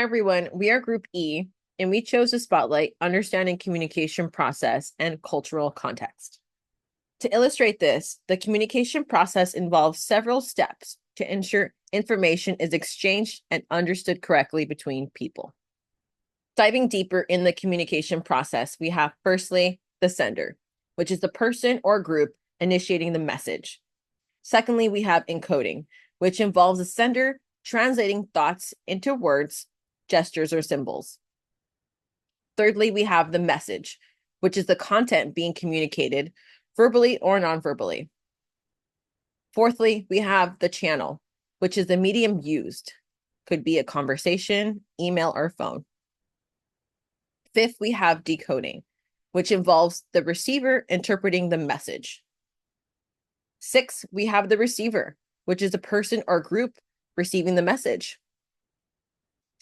Hi, everyone. We are Group E, and we chose to spotlight understanding communication process and cultural context. To illustrate this, the communication process involves several steps to ensure information is exchanged and understood correctly between people. Diving deeper in the communication process, we have firstly the sender, which is the person or group initiating the message. Secondly, we have encoding, which involves the sender translating thoughts into words, gestures, or symbols. Thirdly, we have the message, which is the content being communicated verbally or non-verbally. Fourthly, we have the channel, which is the medium used. Could be a conversation, email, or phone. Fifth, we have decoding, which involves the receiver interpreting the message. Sixth, we have the receiver, which is a person or group receiving the message.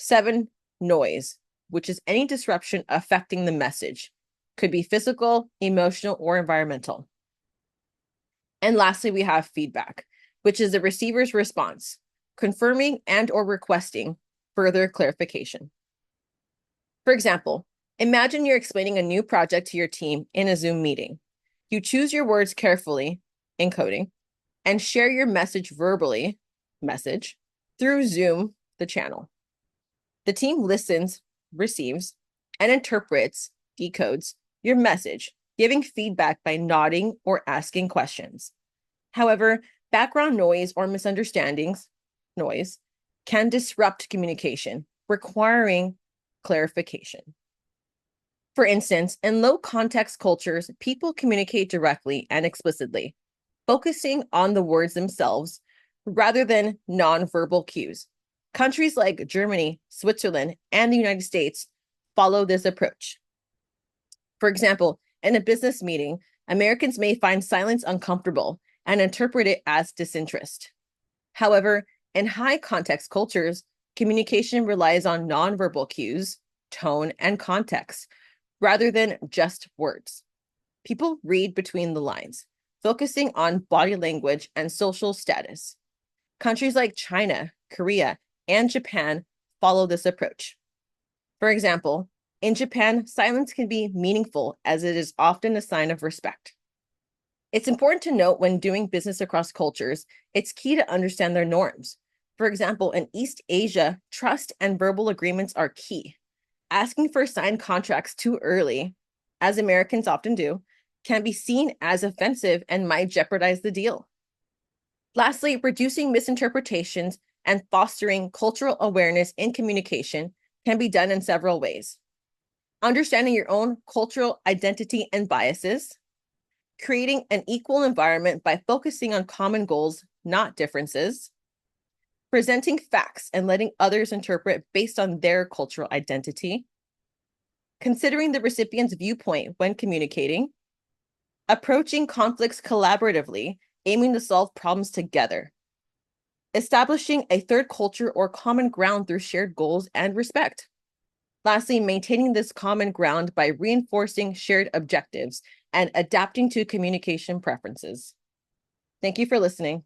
7, noise, which is any disruption affecting the message. Could be physical, emotional, or environmental. And lastly, we have feedback, which is the receiver's response, confirming and or requesting further clarification. For example, imagine you're explaining a new project to your team in a Zoom meeting. You choose your words carefully, encoding, and share your message verbally, message, through Zoom, the channel. The team listens, receives, and interprets, decodes your message, giving feedback by nodding or asking questions. However, background noise or misunderstandings, noise, can disrupt communication, requiring clarification. For instance, in low context cultures, people communicate directly and explicitly, focusing on the words themselves rather than nonverbal cues. Countries like Germany, Switzerland, and the United States follow this approach. For example, in a business meeting, Americans may find silence uncomfortable and interpret it as disinterest. However, in high context cultures, communication relies on nonverbal cues, tone, and context, rather than just words. People read between the lines, focusing on body language and social status. Countries like China, Korea, and Japan follow this approach. For example, in Japan, silence can be meaningful as it is often a sign of respect. It's important to note when doing business across cultures, it's key to understand their norms. For example, in East Asia, trust and verbal agreements are key. Asking for signed contracts too early, as Americans often do, can be seen as offensive and might jeopardize the deal. Lastly, reducing misinterpretations and fostering cultural awareness in communication can be done in several ways. Understanding your own cultural identity and biases, creating an equal environment by focusing on common goals, not differences, presenting facts and letting others interpret based on their cultural identity, considering the recipient's viewpoint when communicating, approaching conflicts collaboratively, aiming to solve problems together, establishing a third culture or common ground through shared goals and respect. Lastly, maintaining this common ground by reinforcing shared objectives and adapting to communication preferences. Thank you for listening.